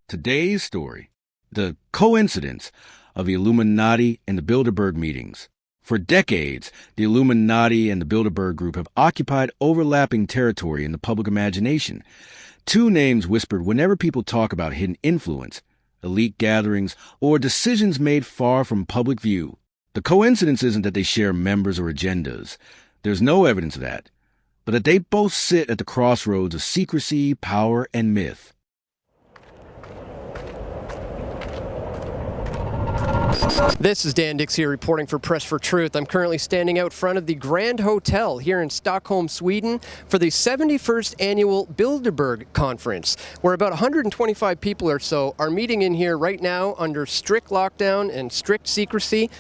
Today's story, the coincidence of the Illuminati and the Bilderberg Meetings. For decades, the Illuminati and the Bilderberg Group have occupied overlapping territory in the public imagination. Two names whispered whenever people talk about hidden influence, elite gatherings, or decisions made far from public view. The coincidence isn't that they share members or agendas. There's no evidence of that. But that they both sit at the crossroads of secrecy, power, and myth. This is Dan Dix here reporting for Press for Truth. I'm currently standing out front of the Grand Hotel here in Stockholm, Sweden for the 71st annual Bilderberg Conference, where about 125 people or so are meeting in here right now under strict lockdown and strict secrecy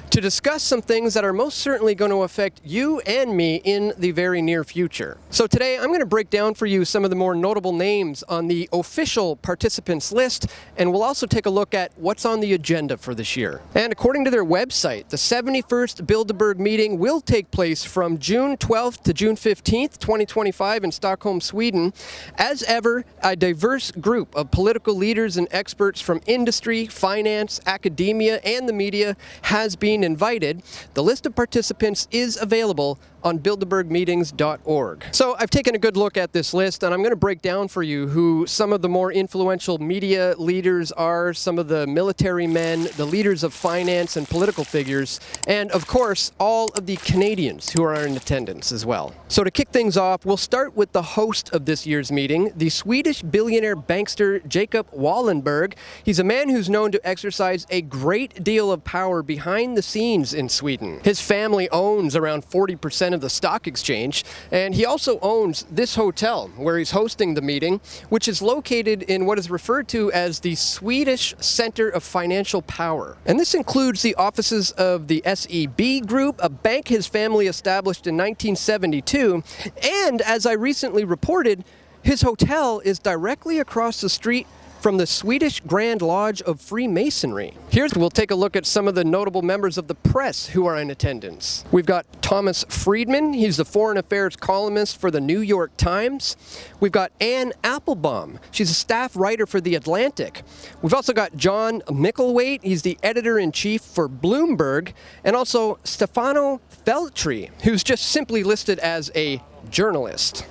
to discuss some things that are most certainly going to affect you and me in the very near future. So today I'm going to break down for you some of the more notable names on the official participants list, and we'll also take a look at what's on the agenda for this year. And according to their website, the 71st Bilderberg meeting will take place from June 12th to June 15th, 2025 in Stockholm, Sweden. As ever, a diverse group of political leaders and experts from industry, finance, academia, and the media has been invited. The list of participants is available on bilderbergmeetings.org. So I've taken a good look at this list, and I'm going to break down for you who some of the more influential media leaders are, some of the military men, the leaders of finance and political figures, and of course all of the Canadians who are in attendance as well. So to kick things off, we'll start with the host of this year's meeting, the Swedish billionaire bankster Jacob Wallenberg. He's a man who's known to exercise a great deal of power behind the scenes in Sweden. His family owns around 40% of the stock exchange, and he also owns this hotel where he's hosting the meeting, which is located in what is referred to as the Swedish Center of Financial Power. And this includes the offices of the SEB Group, a bank his family established in 1972, and as I recently reported, his hotel is directly across the street from the Swedish Grand Lodge of Freemasonry. We'll take a look at some of the notable members of the press who are in attendance. We've got Thomas Friedman. He's the foreign affairs columnist for the New York Times. We've got Anne Applebaum. She's a staff writer for The Atlantic. We've also got John Micklethwait. He's the editor-in-chief for Bloomberg. And also Stefano Feltri, who's just simply listed as a journalist.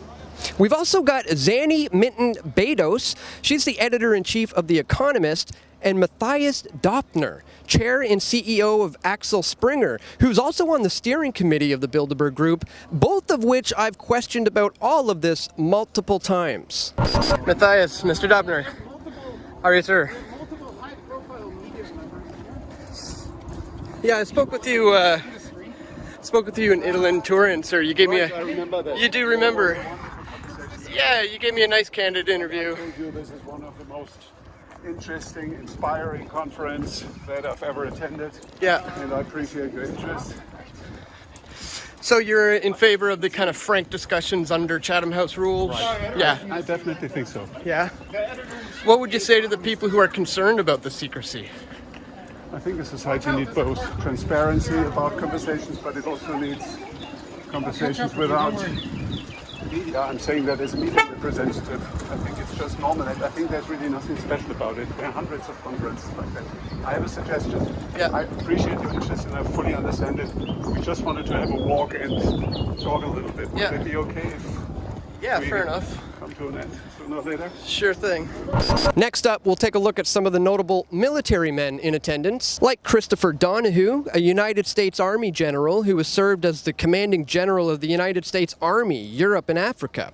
We've also got Zanny Minton-Bados. She's the editor-in-chief of The Economist, and Matthias Döpfner, chair and CEO of Axel Springer, who's also on the steering committee of the Bilderberg Group, both of which I've questioned about all of this multiple times. Matthias, Mr. Döpfner, how are you, sir? Yeah, I spoke with you in Italy and Turin, sir. You gave me I remember that. You do remember. Yeah, you gave me a nice, candid interview. I told you this is one of the most interesting, inspiring conferences that I've ever attended. Yeah. And I appreciate your interest. So you're in favor of the kind of frank discussions under Chatham House rules? Right. Yeah. I definitely think so. Yeah. What would you say to the people who are concerned about the secrecy? I think the society needs both transparency about conversations, but it also needs conversations without media. I'm saying that as a media representative. I think it's just normal. I think there's really nothing special about it. There are hundreds of conferences like that. I have a suggestion. Yeah. I appreciate your interest and I fully understand it. We just wanted to have a walk and talk a little bit. Would it be okay if fair enough. Come to an end sooner or later? Sure thing. Next up, we'll take a look at some of the notable military men in attendance, like Christopher Donahue, a United States Army general who has served as the commanding general of the United States Army, Europe and Africa.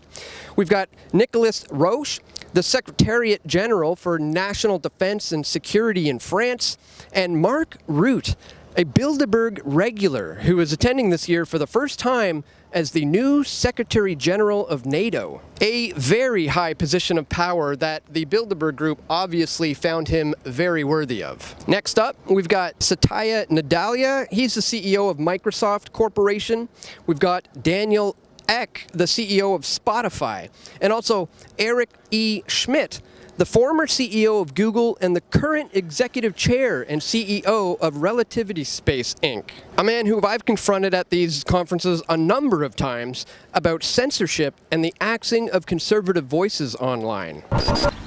We've got Nicolas Roche, the Secretariat General for National Defense and Security in France, and Mark Rutte, a Bilderberg regular who is attending this year for the first time as the new Secretary General of NATO. A very high position of power that the Bilderberg Group obviously found him very worthy of. Next up, we've got Satya Nadella. He's the CEO of Microsoft Corporation. We've got Daniel Ek, the CEO of Spotify, and also Eric E. Schmidt, the former CEO of Google and the current executive chair and CEO of Relativity Space, Inc. A man who I've confronted at these conferences a number of times about censorship and the axing of conservative voices online.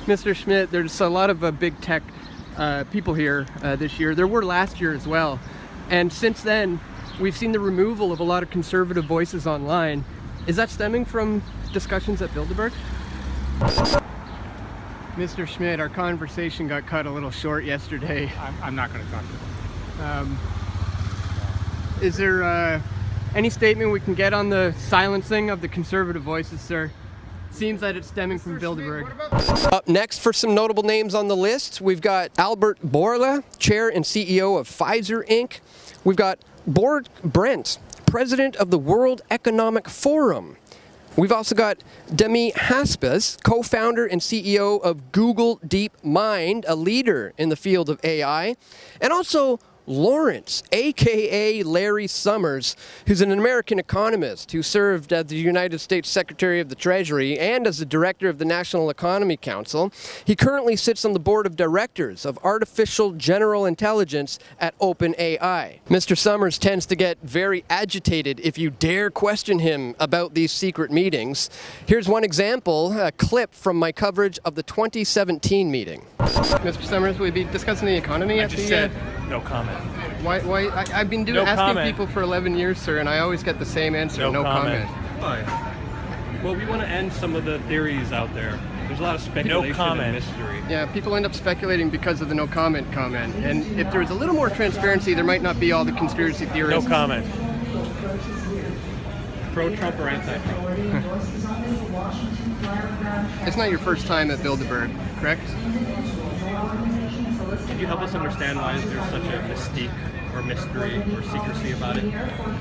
Mr. Schmidt, there's a lot of big tech people here this year. There were last year as well. And since then, we've seen the removal of a lot of conservative voices online. Is that stemming from discussions at Bilderberg? Mr. Schmidt, our conversation got cut a little short yesterday. I'm not going to talk to them. Is there any statement we can get on the silencing of the conservative voices, sir? Seems that it's stemming from Bilderberg. Up next, for some notable names on the list, we've got Albert Bourla, Chair and CEO of Pfizer Inc. We've got Bort Brent, President of the World Economic Forum. We've also got Demi Haspes, co-founder and CEO of Google DeepMind, a leader in the field of AI, and also Lawrence, aka Larry Summers, who's an American economist who served as the United States Secretary of the Treasury and as the director of the National Economy Council. He currently sits on the board of directors of Artificial General Intelligence at OpenAI. Mr. Summers tends to get very agitated if you dare question him about these secret meetings. Here's one example, a clip from my coverage of the 2017 meeting. Mr. Summers, will we be discussing the economy at the... said no comment. Why? I've been asking people for 11 years, sir, and I always get the same answer, no comment. Why? Well, we want to end some of the theories out there. There's a lot of speculation and mystery. Yeah, people end up speculating because of the no comment comment. And if there was a little more transparency, there might not be all the conspiracy theories. No comment. Pro-Trump or anti-Trump? It's not your first time at Bilderberg, correct? Can you help us understand why is there such a mystique or mystery or secrecy about it?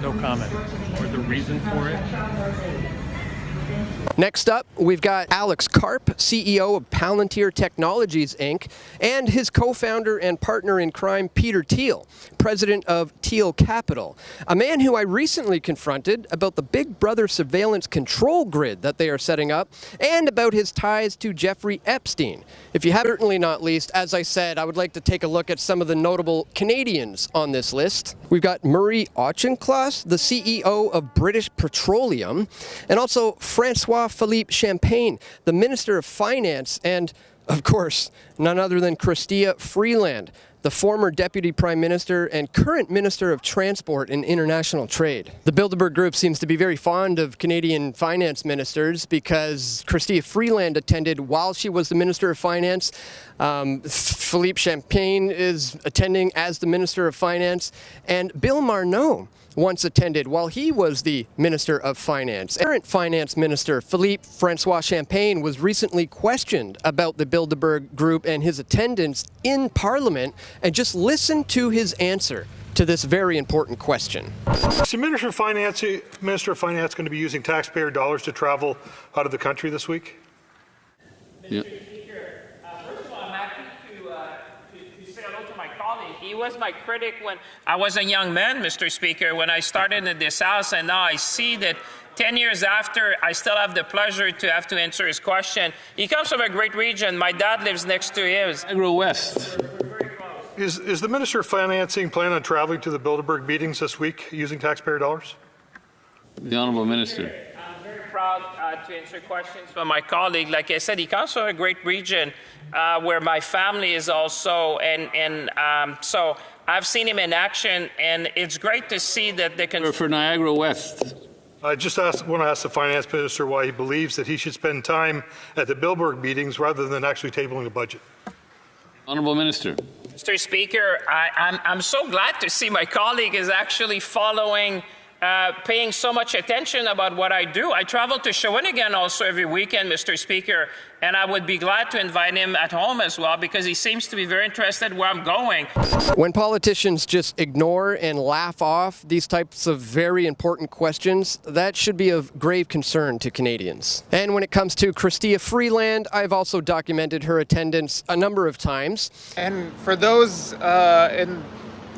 No comment. Or the reason for it? Next up, we've got Alex Karp, CEO of Palantir Technologies, Inc., and his co-founder and partner in crime, Peter Thiel, president of Thiel Capital, a man who I recently confronted about the Big Brother surveillance control grid that they are setting up, and about his ties to Jeffrey Epstein. If you haven't, certainly not least, as I said, I would like to take a look at some of the notable Canadians on this list. We've got Murray Auchincloss, the CEO of British Petroleum, and also Francois Philippe Champagne, the Minister of Finance, and, of course, none other than Chrystia Freeland, the former Deputy Prime Minister and current Minister of Transport and International Trade. The Bilderberg Group seems to be very fond of Canadian finance ministers because Chrystia Freeland attended while she was the Minister of Finance. Philippe Champagne is attending as the Minister of Finance, and Bill Marneau once attended while he was the Minister of Finance. Current Finance Minister Philippe Francois Champagne was recently questioned about the Bilderberg Group and his attendance in Parliament, and just listen to his answer to this very important question. Is the Minister of Finance going to be using taxpayer dollars to travel out of the country this week? Yeah. First of all, I'm happy to say hello to my colleague. He was my critic when I was a young man, Mr. Speaker, when I started in this House, and now I see that 10 years after, I still have the pleasure to have to answer his question. He comes from a great region. My dad lives next to his. Agro West. Is the Minister of Financing planning on traveling to the Bilderberg meetings this week using taxpayer dollars? The Honourable Minister. I'm very proud to answer questions from my colleague. Like I said, he comes from a great region where my family is also, so I've seen him in action, and it's great to see that they can. For Niagara West. I just want to ask the Finance Minister why he believes that he should spend time at the Bilderberg meetings rather than actually tabling a budget. Honourable Minister. Mr. Speaker, I'm so glad to see my colleague is actually following, paying so much attention about what I do. I travel to Shawinigan also every weekend, Mr. Speaker, and I would be glad to invite him at home as well because he seems to be very interested where I'm going. When politicians just ignore and laugh off these types of very important questions, that should be of grave concern to Canadians. And when it comes to Chrystia Freeland, I've also documented her attendance a number of times. And for those in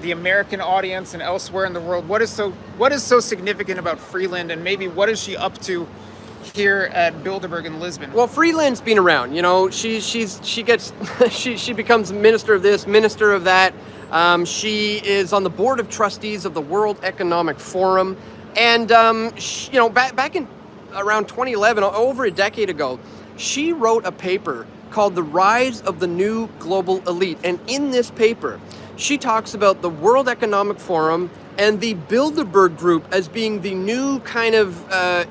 the American audience and elsewhere in the world, what is so significant about Freeland, and maybe what is she up to here at Bilderberg in Lisbon? Well, Freeland's been around. You know, she becomes minister of this, minister of that. She is on the board of trustees of the World Economic Forum, and back in around 2011, over a decade ago, she wrote a paper called The Rise of the New Global Elite. And in this paper, she talks about the World Economic Forum and the Bilderberg Group as being the new kind of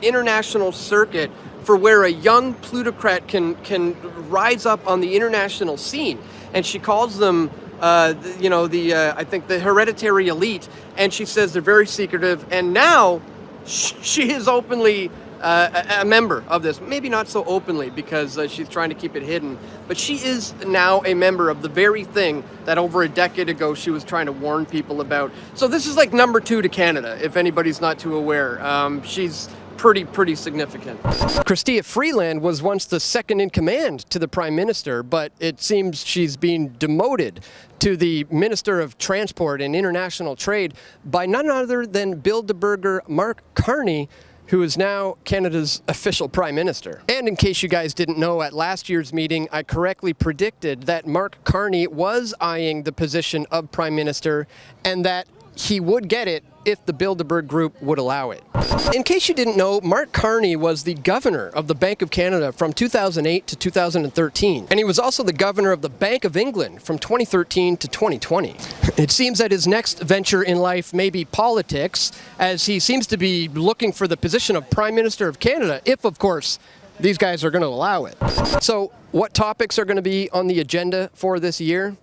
international circuit for where a young plutocrat can rise up on the international scene. And she calls them, I think the hereditary elite. And she says they're very secretive. And now she is openly a member of this. Maybe not so openly because she's trying to keep it hidden, but she is now a member of the very thing that over a decade ago she was trying to warn people about. So this is like number 2 to Canada, if anybody's not too aware. She's pretty significant. Chrystia Freeland was once the second in command to the Prime Minister, but it seems she's being demoted to the Minister of Transport and International Trade by none other than Bilderberger Mark Carney, who is now Canada's official Prime Minister. And in case you guys didn't know, at last year's meeting, I correctly predicted that Mark Carney was eyeing the position of Prime Minister and that he would get it if the Bilderberg Group would allow it. In case you didn't know, Mark Carney was the governor of the Bank of Canada from 2008 to 2013, and he was also the governor of the Bank of England from 2013 to 2020. It seems that his next venture in life may be politics, as he seems to be looking for the position of Prime Minister of Canada, if, of course, these guys are going to allow it. So, what topics are going to be on the agenda for this year?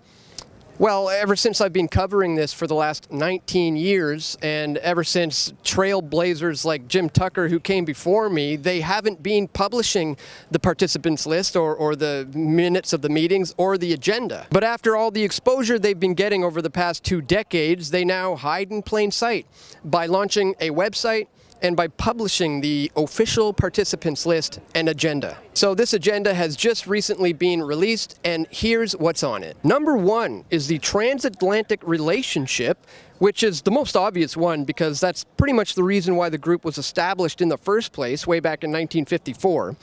Well, ever since I've been covering this for the last 19 years, and ever since trailblazers like Jim Tucker, who came before me, they haven't been publishing the participants list or the minutes of the meetings or the agenda. But after all the exposure they've been getting over the past 2 decades, they now hide in plain sight by launching a website and by publishing the official participants list and agenda. So this agenda has just recently been released, and here's what's on it. Number 1 is the transatlantic relationship, which is the most obvious one because that's pretty much the reason why the group was established in the first place, way back in 1954.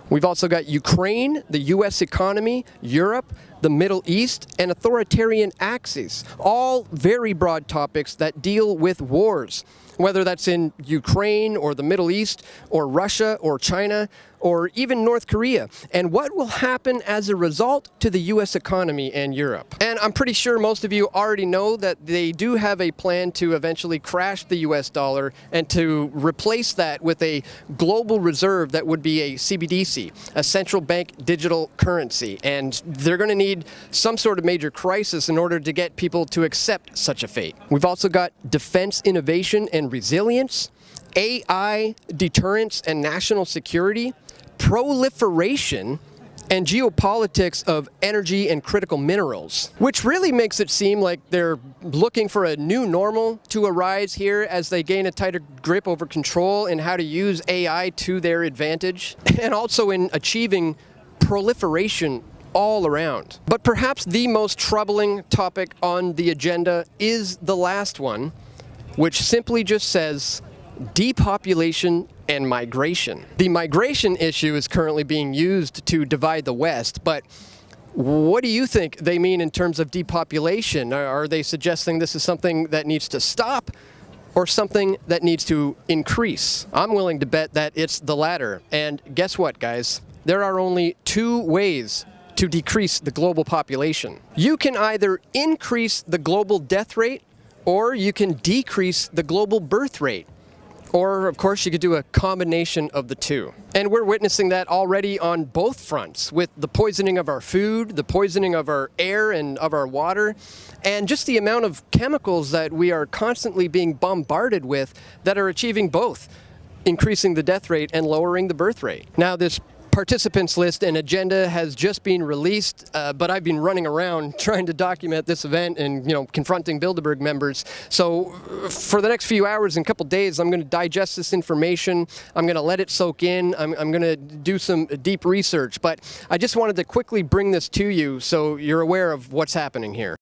We've also got Ukraine, the US economy, Europe, the Middle East, and authoritarian axes. All very broad topics that deal with wars, whether that's in Ukraine or the Middle East or Russia or China or even North Korea, and what will happen as a result to the US economy and Europe. And I'm pretty sure most of you already know that they do have a plan to eventually crash the US dollar and to replace that with a global reserve that would be a CBDC, a central bank digital currency. And they're going to need some sort of major crisis in order to get people to accept such a fate. We've also got defense innovation and resilience, AI, deterrence and national security, proliferation, and geopolitics of energy and critical minerals, which really makes it seem like they're looking for a new normal to arise here as they gain a tighter grip over control and how to use AI to their advantage, and also in achieving proliferation all around. But perhaps the most troubling topic on the agenda is the last one, which simply just says depopulation and migration. The migration issue is currently being used to divide the West, but what do you think they mean in terms of depopulation? Are they suggesting this is something that needs to stop or something that needs to increase? I'm willing to bet that it's the latter. And guess what, guys? There are only 2 ways to decrease the global population. You can either increase the global death rate or you can decrease the global birth rate. Or, of course, you could do a combination of the 2. And we're witnessing that already on both fronts, with the poisoning of our food, the poisoning of our air and of our water, and just the amount of chemicals that we are constantly being bombarded with that are achieving both, increasing the death rate and lowering the birth rate. Now, this participants list and agenda has just been released, but I've been running around trying to document this event and, confronting Bilderberg members. So for the next few hours and couple days, I'm going to digest this information. I'm going to let it soak in. I'm going to do some deep research, but I just wanted to quickly bring this to you so you're aware of what's happening here.